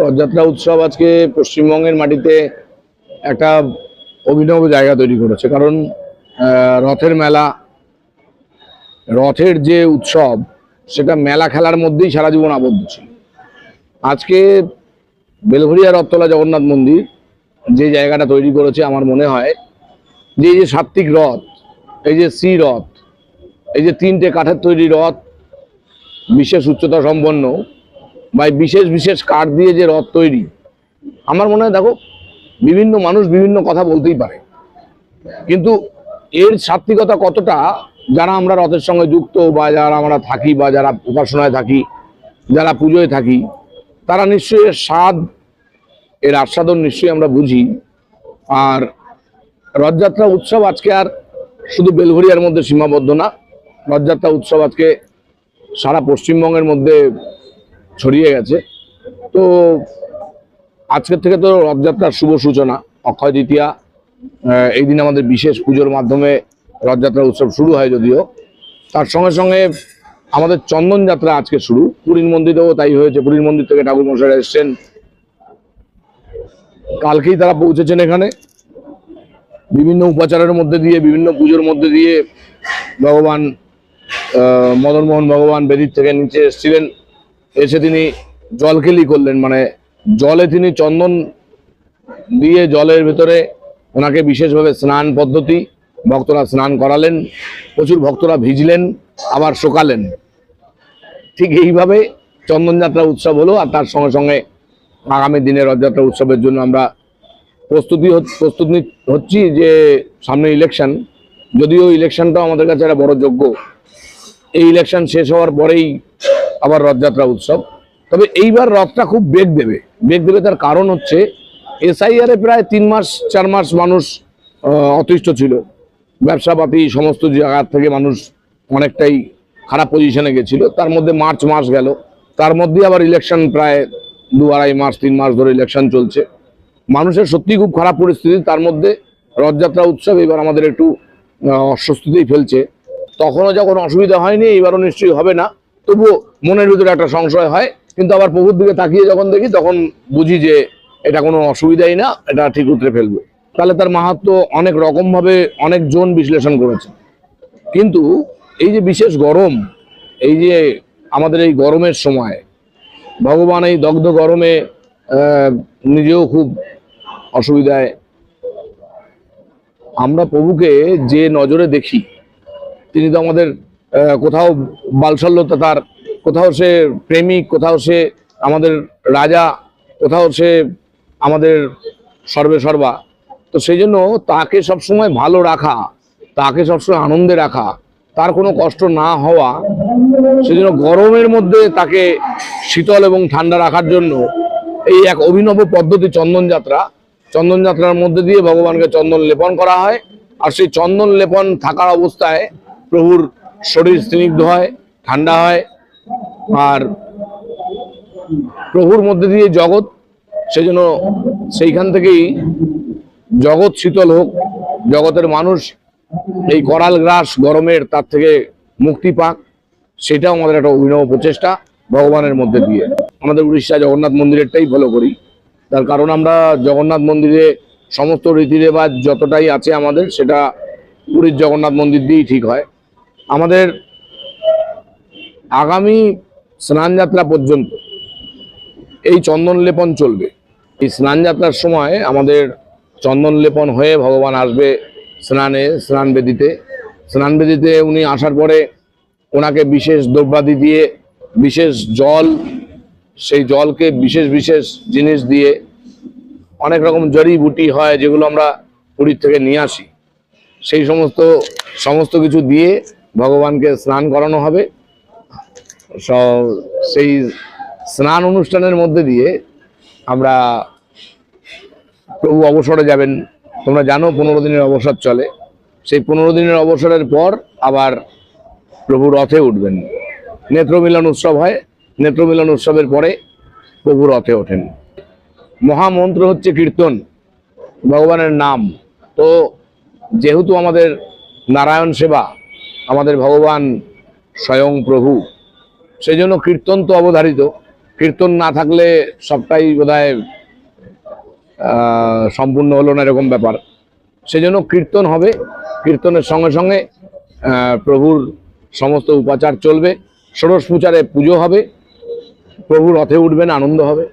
রথযাত্রা উৎসব আজকে পশ্চিমবঙ্গের মাটিতে একটা অভিনব জায়গা তৈরি করেছে। কারণ রথের মেলা, রথের যে উৎসব, সেটা মেলা খেলার মধ্যেই সারা জীবন আবদ্ধ ছিল। আজকে বেলঘরিয়া রথতলা জগন্নাথ মন্দির যে জায়গাটা তৈরি করেছে, আমার মনে হয় যে এই যে সাত্ত্বিক রথ, এই যে শ্রী রথ, এই যে তিনটে কাঠের তৈরি রথ, বিশেষ উচ্চতা সম্পন্ন বা বিশেষ বিশেষ কাঠ দিয়ে যে রথ তৈরি, আমার মনে হয় দেখো বিভিন্ন মানুষ বিভিন্ন কথা বলতেই পারে, কিন্তু এর সাত্ত্বিকতা কতটা, যারা আমরা রথের সঙ্গে যুক্ত বা যারা আমরা থাকি বা যারা উপাসনায় থাকি, যারা পুজোয় থাকি, তারা নিশ্চয়ই এর স্বাদ, এর আস্বাদন নিশ্চয়ই আমরা বুঝি। আর রথযাত্রা উৎসব আজকে আর শুধু বেলঘরিয়ার মধ্যে সীমাবদ্ধ না, রথযাত্রা উৎসব আজকে সারা পশ্চিমবঙ্গের মধ্যে ছড়িয়ে গেছে। তো আজকের থেকে তো রথযাত্রার শুভ সূচনা, অক্ষয় তৃতীয়া, এই দিন আমাদের বিশেষ পুজোর মাধ্যমে রথযাত্রা উৎসব শুরু হয়। যদিও তার সঙ্গে সঙ্গে আমাদের চন্দন যাত্রা আজকে শুরু, পুরীর মন্দিরেও তাই হয়েছে। পুরীর মন্দির থেকে ঠাকুর মশাইরা এসছেন, কালকেই তারা পৌঁছেছেন এখানে। বিভিন্ন উপাচারের মধ্যে দিয়ে, বিভিন্ন পুজোর মধ্যে দিয়ে ভগবান মদনমোহন ভগবান বেদির থেকে নিচে এসেছিলেন, এসে তিনি জলকেলি করলেন, মানে জলে তিনি চন্দন দিয়ে জলের ভেতরে ওনাকে বিশেষভাবে স্নান পদ্ধতি, ভক্তরা স্নান করালেন, প্রচুর ভক্তরা ভিজলেন আবার শোকালেন। ঠিক এইভাবে চন্দনযাত্রা উৎসব হলো। আর তার সঙ্গে সঙ্গে আগামী দিনে রথযাত্রা উৎসবের জন্য আমরা প্রস্তুতি হচ্ছি। যে সামনে ইলেকশন, যদিও ইলেকশনটাও আমাদের কাছে একটা বড় যজ্ঞ। এই ইলেকশন শেষ হওয়ার পরেই আবার রথযাত্রা উৎসব। তবে এইবার রথটা খুব বেগ দেবে। তার কারণ হচ্ছে এসআইআরে প্রায় 3-4 মাস মানুষ অতিষ্ঠ ছিল, ব্যবসাপাতি সমস্ত জায়গার থেকে মানুষ অনেকটাই খারাপ পজিশনে গেছিল। তার মধ্যে মার্চ মাস গেল, তার মধ্যে আবার ইলেকশন, প্রায় 2-2.5 মাস 3 মাস ধরে ইলেকশন চলছে। মানুষের সত্যি খুব খারাপ পরিস্থিতি। তার মধ্যে রথযাত্রা উৎসব এবার আমাদের একটু অস্বস্তিতেই ফেলছে। তখনও যখন অসুবিধা হয়নি, এবারও নিশ্চয়ই হবে না, তবুও মনের ভিতরে একটা সংশয় হয়। কিন্তু আবার প্রভুর দিকে তাকিয়ে যখন দেখি, তখন বুঝি যে এটা কোনো অসুবিধাই না, এটা ঠিক উতরে ফেলবে। তাহলে তার মাহাত্ম্য অনেক রকমভাবে অনেকজন বিশ্লেষণ করেছে। কিন্তু এই যে বিশেষ গরম, এই যে আমাদের এই গরমের সময় ভগবান এই দগ্ধ গরমে নিজেও খুব অসুবিধায়, আমরা প্রভুকে যে নজরে দেখি, তিনি তো আমাদের কোথাও বালশল্যতা তার, কোথাও সে প্রেমিক, কোথাও সে আমাদের রাজা, কোথাও সে আমাদের সর্বে সর্বা। তো সেই জন্য তাকে সবসময় ভালো রাখা, তাকে সবসময় আনন্দে রাখা, তার কোনো কষ্ট না হওয়া, সেজন্য গরমের মধ্যে তাকে শীতল এবং ঠান্ডা রাখার জন্য এই এক অভিনব পদ্ধতি চন্দনযাত্রার মধ্যে দিয়ে ভগবানকে চন্দন লেপন করা হয়। আর সেই চন্দন লেপন থাকার অবস্থায় প্রভুর শরীর স্নিগ্ধ হয়, ঠান্ডা হয়। আর প্রভুর মধ্যে দিয়ে জগৎ, সেজন্য সেইখান থেকেই জগৎ শীতল হোক, জগতের মানুষ এই করাল গ্রাস গরমের তার থেকে মুক্তি পাক, সেটাও আমাদের একটা অভিনব প্রচেষ্টা ভগবানের মধ্যে দিয়ে। আমাদের উড়িষ্যা জগন্নাথ মন্দিরেরটাই ফলো করি। তার কারণ আমরা জগন্নাথ মন্দিরে সমস্ত রীতিরেওয়াজ যতটাই আছে আমাদের, সেটা পুরীর জগন্নাথ মন্দির দিয়েই ঠিক হয়। আমাদের আগামী স্নানযাত্রা পর্যন্ত এই চন্দন লেপন চলবে। এই স্নানযাত্রার সময় আমাদের চন্দন লেপন হয়ে ভগবান আসবে স্নানবেদিতে উনি আসার পরে ওনাকে বিশেষ দ্রব্যাদি দিয়ে, বিশেষ জল, সেই জলকে বিশেষ বিশেষ জিনিস দিয়ে, অনেক রকম জড়িবুটি হয় যেগুলো আমরা পুরীর থেকে নিয়ে আসি, সেই সমস্ত কিছু দিয়ে ভগবানকে স্নান করানো হবে। সেই স্নান অনুষ্ঠানের মধ্যে দিয়ে আমরা, প্রভু অবসরে যাবেন। তোমরা জানো 15 দিনের অবসর চলে। সেই 15 দিনের অবসরের পর আবার প্রভু রথে উঠবেন। নেত্রমিলন উৎসব হয়, নেত্রমিলন উৎসবের পরে প্রভু রথে ওঠেন। মহামন্ত্র হচ্ছে কীর্তন, ভগবানের নাম। তো যেহেতু আমাদের নারায়ণ সেবা, আমাদের ভগবান স্বয়ং প্রভু, সেই জন্য কীর্তন তো অবধারিত। কীর্তন না থাকলে সবটাই বোধহয় সম্পূর্ণ হলো না, এরকম ব্যাপার। সেজন্য কীর্তন হবে, কীর্তনের সঙ্গে সঙ্গে প্রভুর সমস্ত উপাচার চলবে, ষোড়শ পূজারে পুজো হবে, প্রভু রথে উঠবেন, আনন্দ হবে।